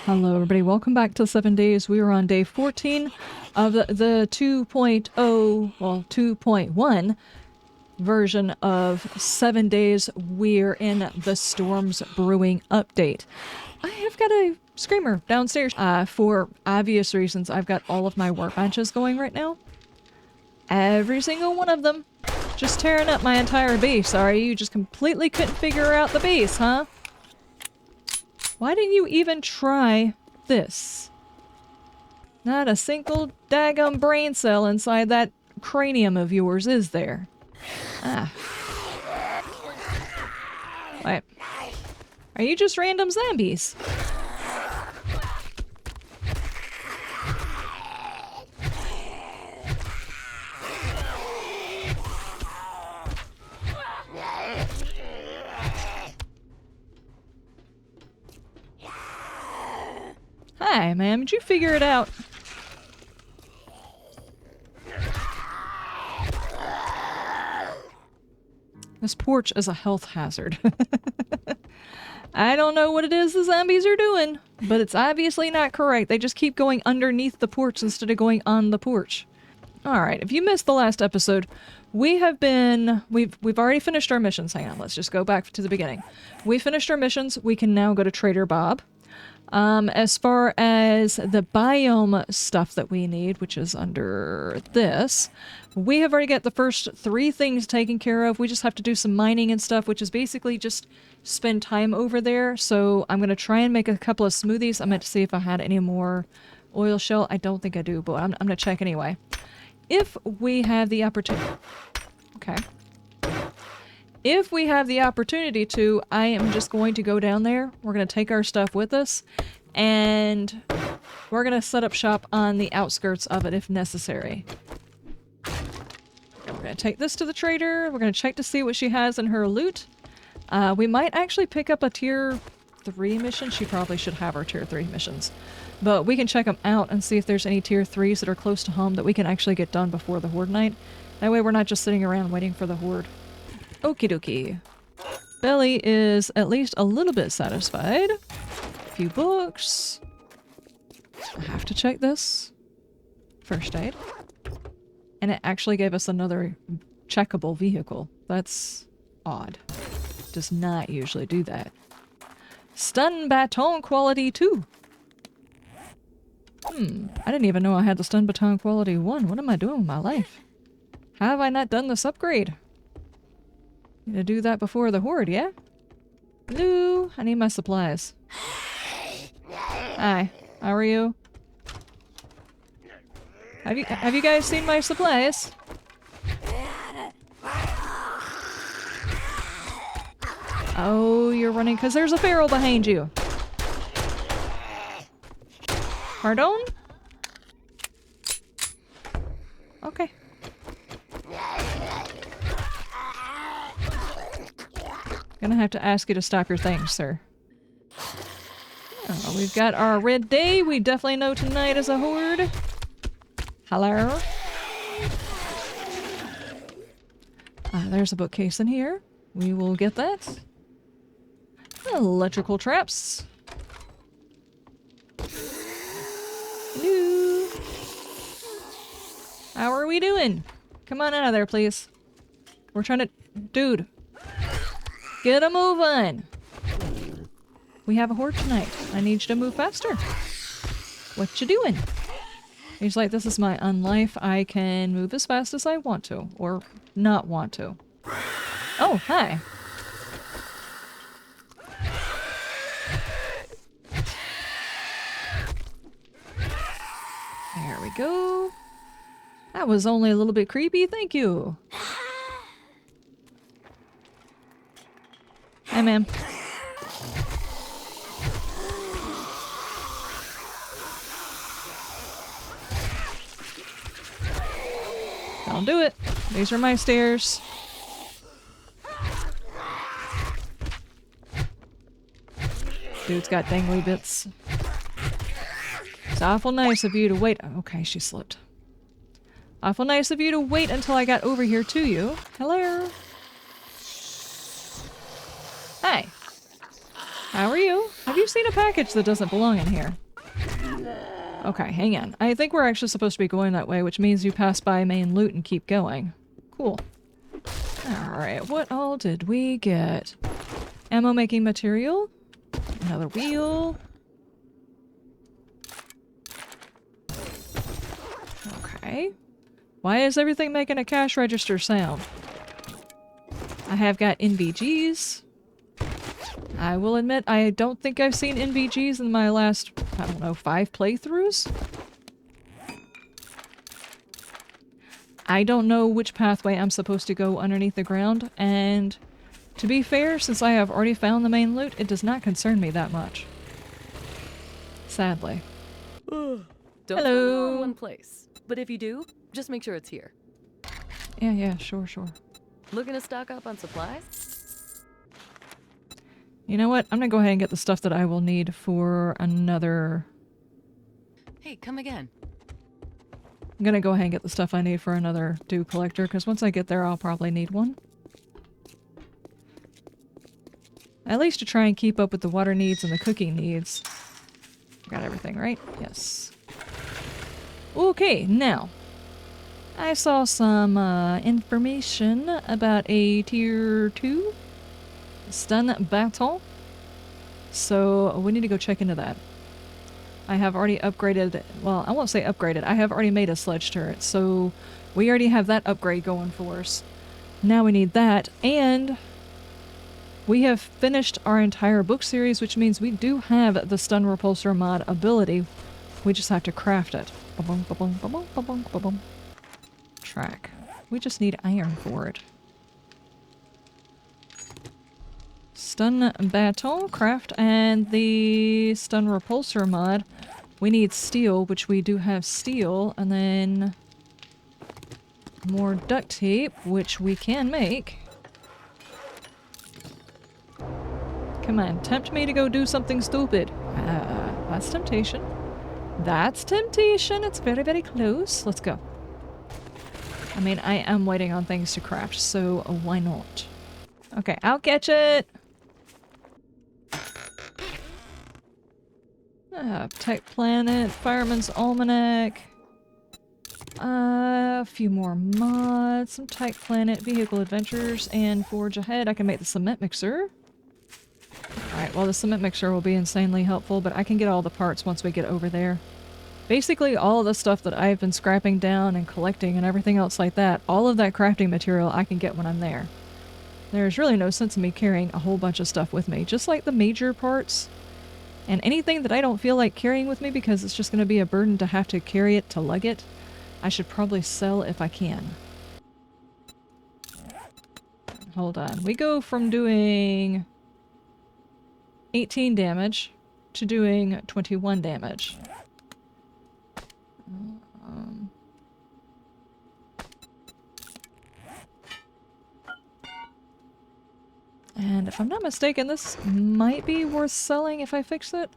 Hello everybody, welcome back to 7 Days. We are on day 14 of the 2.0, well 2.1 version of 7 Days. We're in the Storms Brewing update. I have got a screamer downstairs. For obvious reasons, I've got all of my workbenches going right now. Every single one of them. Just tearing up my entire base. Sorry, you just completely couldn't figure out the base, huh? Why didn't you even try this? Not a single daggum brain cell inside that cranium of yours, is there? Ah. What? Are you just random zombies? Hi, ma'am. Did you figure it out? This porch is a health hazard. I don't know what it is the zombies are doing, but it's obviously not correct. They just keep going underneath the porch instead of going on the porch. Alright, if you missed the last episode, we've already finished our missions. Hang on, let's just go back to the beginning. We finished our missions. We can now go to Trader Bob. As far as the biome stuff that we need, which is under this, we have already got the first 3 things taken care of. We just have to do some mining and stuff, which is basically just spend time over there. So I'm going to try and make a couple of smoothies. I meant to see if I had any more oil shell. I don't think I do, but I'm going to check anyway. If we have the opportunity... Okay. If we have the opportunity to, I am just going to go down there. We're going to take our stuff with us, and we're going to set up shop on the outskirts of it if necessary. We're going to take this to the trader. We're going to check to see what she has in her loot. We might actually pick up a tier 3 mission. She probably should have our tier 3 missions. But we can check them out and see if there's any tier 3s that are close to home that we can actually get done before the Horde night. That way we're not just sitting around waiting for the Horde. Okie dokie. Belly is at least a little bit satisfied. A few books. I have to check this. First aid. And it actually gave us another checkable vehicle. That's odd. Does not usually do that. Stun baton quality 2. I didn't even know I had the stun baton quality 1. What am I doing with my life? How have I not done this upgrade? Need to do that before the Horde, yeah? Hello? I need my supplies. Hi. How are you? Have you guys seen my supplies? Oh, you're running because there's a feral behind you. Pardon? Okay. Gonna have to ask you to stop your things, sir. Oh, we've got our red day. We definitely know tonight is a Horde. Hello? There's a bookcase in here. We will get that. Electrical traps. Hello? How are we doing? Come on out of there, please. We're trying to... Dude. Get a move on! We have a Horde tonight. I need you to move faster. What you doing? He's like, this is my unlife. I can move as fast as I want to. Or not want to. Oh, hi. There we go. That was only a little bit creepy. Thank you. Hi, ma'am. Don't do it. These are my stairs. Dude's got dangly bits. It's awful nice of you to wait. Okay, she slipped. Awful nice of you to wait until I got over here to you. Hello. Hi. How are you? Have you seen a package that doesn't belong in here? Okay, hang on. I think we're actually supposed to be going that way, which means you pass by main loot and keep going. Cool. Alright, what all did we get? Ammo making material. Another wheel. Okay. Why is everything making a cash register sound? I have got NVGs. I will admit, I don't think I've seen NVGs in my last, I don't know, 5 playthroughs? I don't know which pathway I'm supposed to go underneath the ground, and to be fair, since I have already found the main loot, it does not concern me that much. Sadly. Don't Hello. go in one place, but if you do, just make sure it's here. Yeah, sure. Looking to stock up on supplies? You know what? I'm gonna go ahead and get the stuff that I will need for another... Hey, come again. I'm gonna go ahead and get the stuff I need for another dew collector, because once I get there, I'll probably need one. At least to try and keep up with the water needs and the cooking needs. Got everything, right? Yes. Okay, now. I saw some information about a tier 2 stun baton. So we need to go check into that. I have already upgraded, well, I won't say upgraded, I have already made a sledge turret, so we already have that upgrade going for us. Now we need that, and we have finished our entire book series, which means we do have the stun repulsor mod ability. We just have to craft it. Ba-bum, ba-bum, ba-bum, ba-bum, ba-bum. Track. We just need iron for it. Stun baton, craft, and the stun repulsor mod. We need steel, which we do have steel, and then more duct tape, which we can make. Come on, tempt me to go do something stupid. That's temptation. That's temptation. It's very, very close. Let's go. I mean, I am waiting on things to craft, so why not? Okay, I'll catch it! Tech Planet, Fireman's Almanac. A few more mods, some Type Planet, Vehicle Adventures, and Forge Ahead. I can make the cement mixer. Alright, well the cement mixer will be insanely helpful, but I can get all the parts once we get over there. Basically all of the stuff that I've been scrapping down and collecting and everything else like that, all of that crafting material I can get when I'm there. There's really no sense in me carrying a whole bunch of stuff with me, just like the major parts. And anything that I don't feel like carrying with me because it's just going to be a burden to have to carry it to lug it, I should probably sell if I can. Hold on. We go from doing 18 damage to doing 21 damage. And if I'm not mistaken, this might be worth selling if I fix it.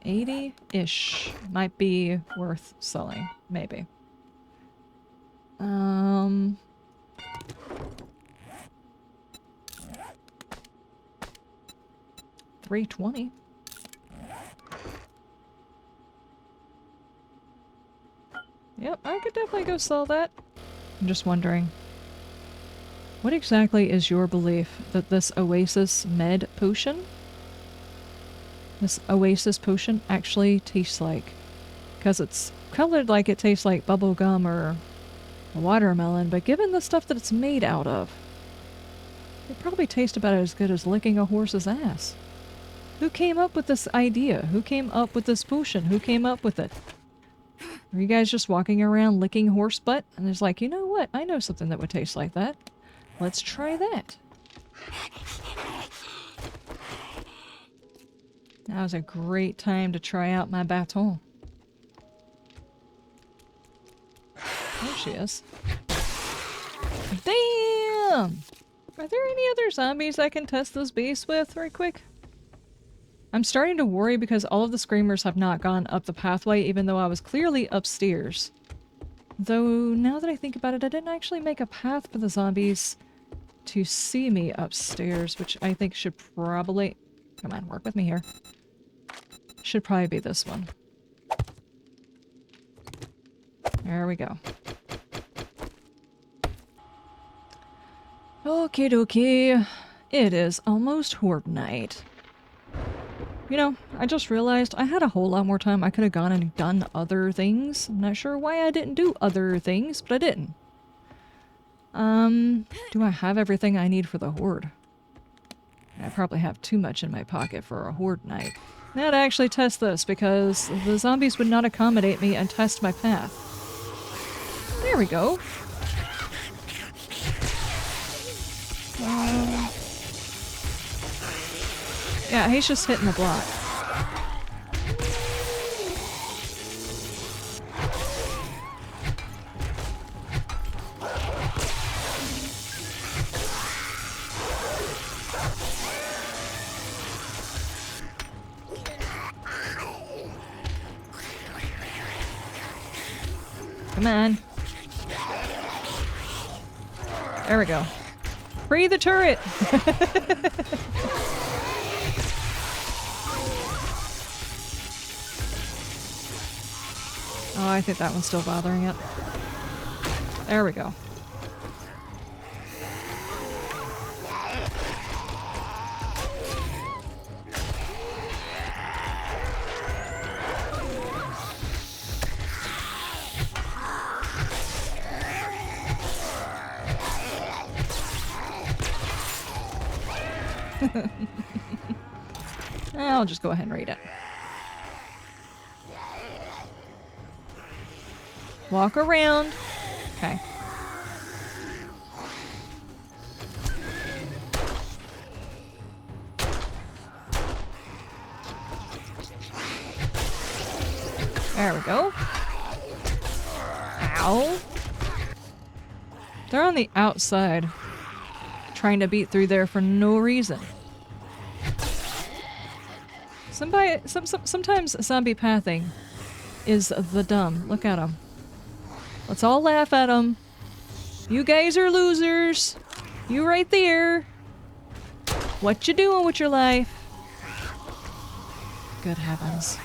$80-ish might be worth selling, maybe. $320. Yep, I could definitely go sell that. I'm just wondering, what exactly is your belief that this Oasis med potion, this Oasis potion actually tastes like? Because it's colored like it tastes like bubble gum or a watermelon, but given the stuff that it's made out of, it probably tastes about as good as licking a horse's ass. Who came up with this idea? Who came up with this potion? Who came up with it? Are you guys just walking around licking horse butt? And it's like, you know what? I know something that would taste like that. Let's try that. That was a great time to try out my baton. There she is. Damn! Are there any other zombies I can test this beast with right quick? I'm starting to worry because all of the screamers have not gone up the pathway, even though I was clearly upstairs. Though, now that I think about it, I didn't actually make a path for the zombies to see me upstairs, which I think should probably... Come on, work with me here. Should probably be this one. There we go. Okie dokie. It is almost Horde night. You know, I just realized I had a whole lot more time. I could have gone and done other things. I'm not sure why I didn't do other things, but I didn't. Do I have everything I need for the Horde? I probably have too much in my pocket for a Horde night. Now to actually test this, because the zombies would not accommodate me and test my path. There we go. Yeah, he's just hitting the block. Come on. There we go. Free the turret! Oh, I think that one's still bothering it. There we go. I'll just go ahead and read it. Walk around. Okay. There we go. Ow. They're on the outside, trying to beat through there for no reason. Sometimes zombie pathing is the dumb. Look at them. Let's all laugh at them. You guys are losers. You right there. What you doing with your life? Good heavens.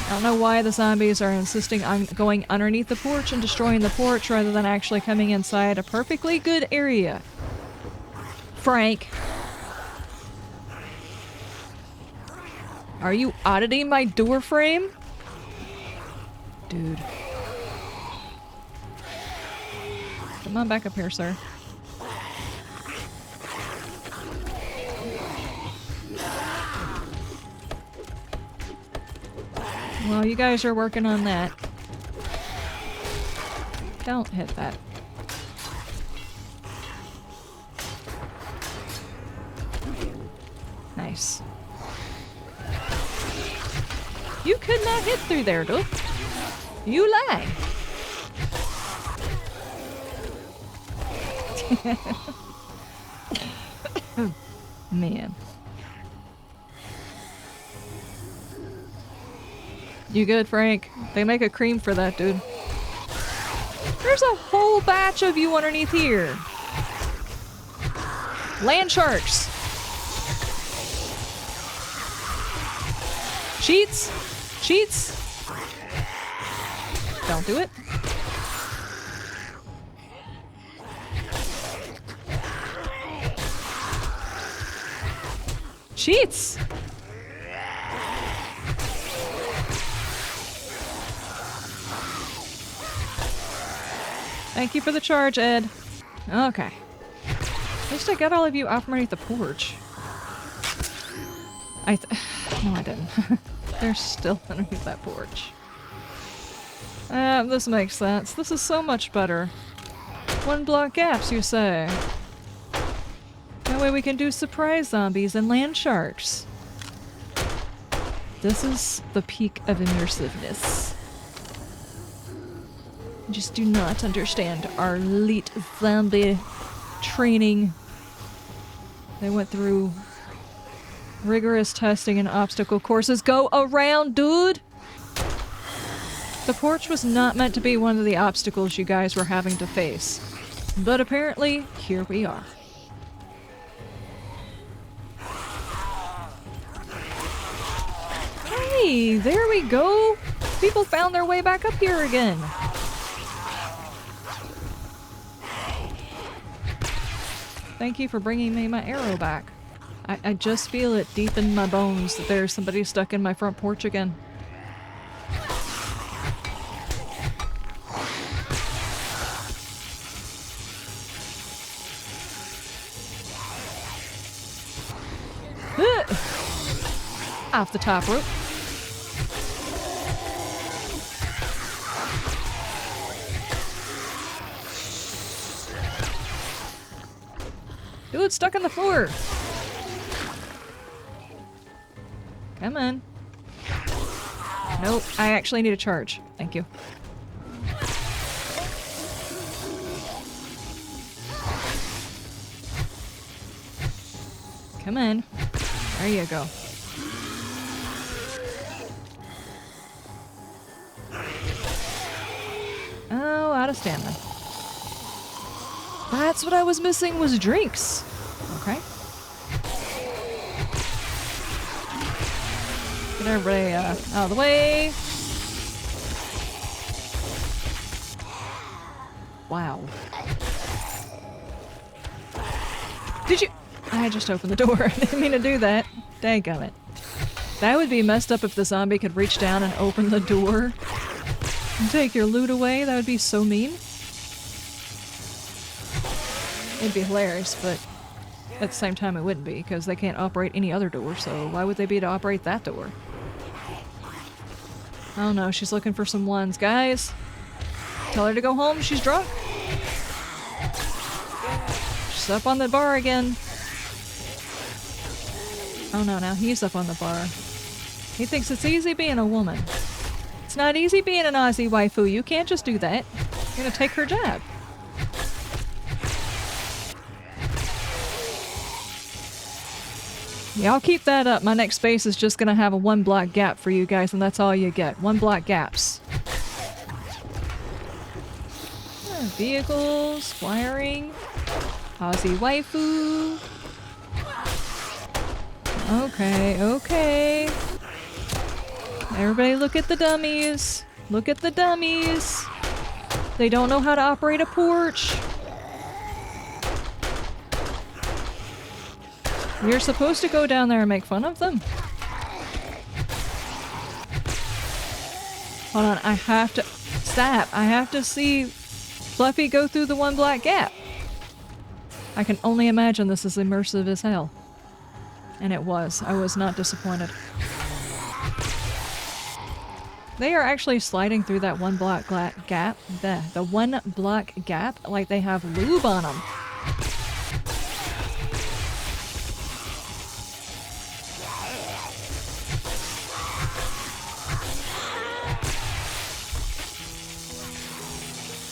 I don't know why the zombies are insisting on going underneath the porch and destroying the porch rather than actually coming inside a perfectly good area. Frank. Are you auditing my door frame? Dude. Come on back up here, sir. Well, you guys are working on that. Don't hit that. Nice. You could not hit through there, dude. You lie. Man. You good, Frank? They make a cream for that, dude. There's a whole batch of you underneath here. Land sharks. Cheats. Cheats. Don't do it. Cheats. Thank you for the charge, Ed. Okay. At least I got all of you off underneath the porch. No, I didn't. They're still underneath that porch. This makes sense. This is so much better. 1 block gaps, you say? That way we can do surprise zombies and land sharks. This is the peak of immersiveness. I just do not understand our elite zombie training. They went through rigorous testing and obstacle courses. Go around, dude! The porch was not meant to be one of the obstacles you guys were having to face. But apparently, here we are. Hey, there we go! People found their way back up here again. Thank you for bringing me my arrow back. I just feel it deep in my bones that there's somebody stuck in my front porch again. Off the top rope. Dude, stuck on the floor. Come on. Nope, I actually need a charge. Thank you. Come on. There you go. Oh, out of stamina. That's what I was missing, was drinks. Okay. Get everybody out of the way. Wow. Did you? I just opened the door. I didn't mean to do that. Dadgummit. That would be messed up if the zombie could reach down and open the door and take your loot away. That would be so mean. It'd be hilarious, but at the same time it wouldn't be, because they can't operate any other door, so why would they be to operate that door? Oh no, she's looking for some ones. Guys, tell her to go home, she's drunk. She's up on the bar again. Oh no, now he's up on the bar. He thinks it's easy being a woman. It's not easy being an Aussie waifu. You can't just do that. You're gonna take her job. Yeah, I'll keep that up. My next space is just gonna have a 1 block gap for you guys, and that's all you get. 1 block gaps. Vehicles, wiring, Aussie waifu. Okay, okay. Everybody look at the dummies. Look at the dummies. They don't know how to operate a porch. You're supposed to go down there and make fun of them. Hold on, I have to... Stop! I have to see Fluffy go through the 1 black gap. I can only imagine this is immersive as hell. And it was. I was not disappointed. They are actually sliding through that 1 block gap. The 1 block gap like they have lube on them.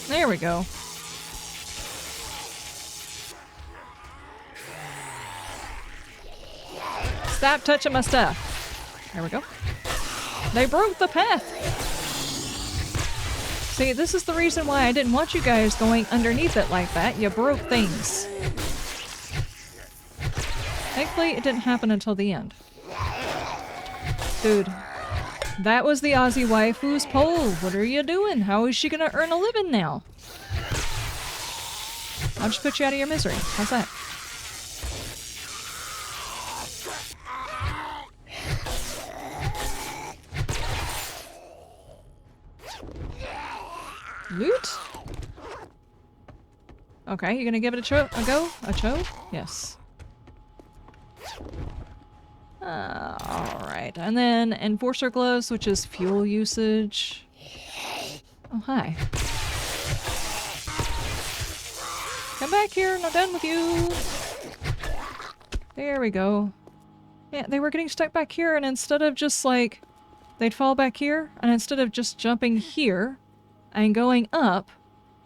There we go. Stop touching my stuff. There we go. They broke the path. See, this is the reason why I didn't want you guys going underneath it like that. You broke things. Thankfully, it didn't happen until the end. Dude. That was the Aussie waifu's pole. What are you doing? How is she gonna earn a living now? I'll just put you out of your misery. How's that? Loot? Okay, you gonna give it a go? A cho? Yes. Alright, and then Enforcer Gloves, which is fuel usage. Oh, hi. Come back here, not done with you! There we go. Yeah, they were getting stuck back here, and instead of just like... They'd fall back here, and instead of just jumping here and going up,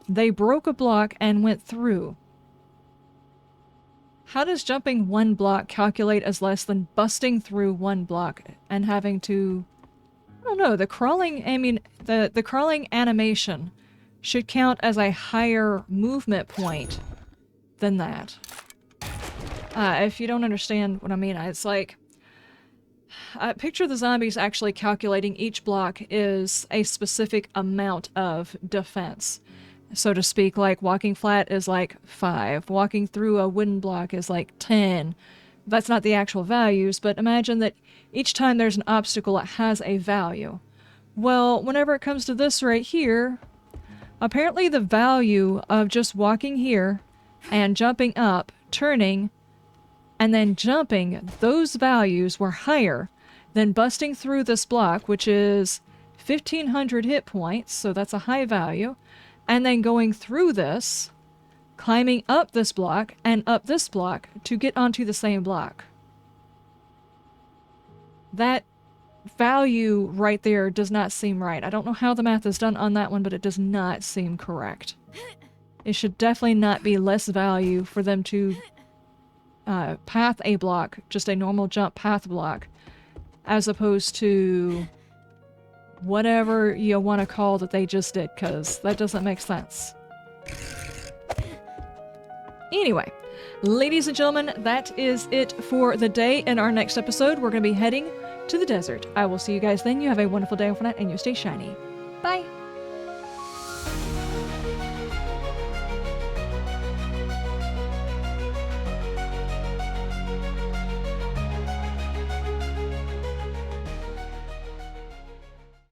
they broke a block and went through. How does jumping 1 block calculate as less than busting through 1 block and having to I don't know, the crawling, I mean, the crawling animation should count as a higher movement point than that. If you don't understand what I mean, it's like, picture the zombies actually calculating each block is a specific amount of defense. So to speak, like walking flat is like 5, walking through a wooden block is like 10. That's not the actual values, but imagine that each time there's an obstacle, it has a value. Well, whenever it comes to this right here, apparently the value of just walking here and jumping up, turning, and then jumping, those values were higher than busting through this block, which is 1,500 hit points, so that's a high value, and then going through this, climbing up this block and up this block to get onto the same block. That value right there does not seem right. I don't know how the math is done on that one, but it does not seem correct. It should definitely not be less value for them to path a block, just a normal jump path block, as opposed to whatever you want to call that they just did, because that doesn't make sense. Anyway, ladies and gentlemen, that is it for the day. In our next episode, we're going to be heading to the desert. I will see you guys then. You have a wonderful day overnight, and you stay shiny. Bye!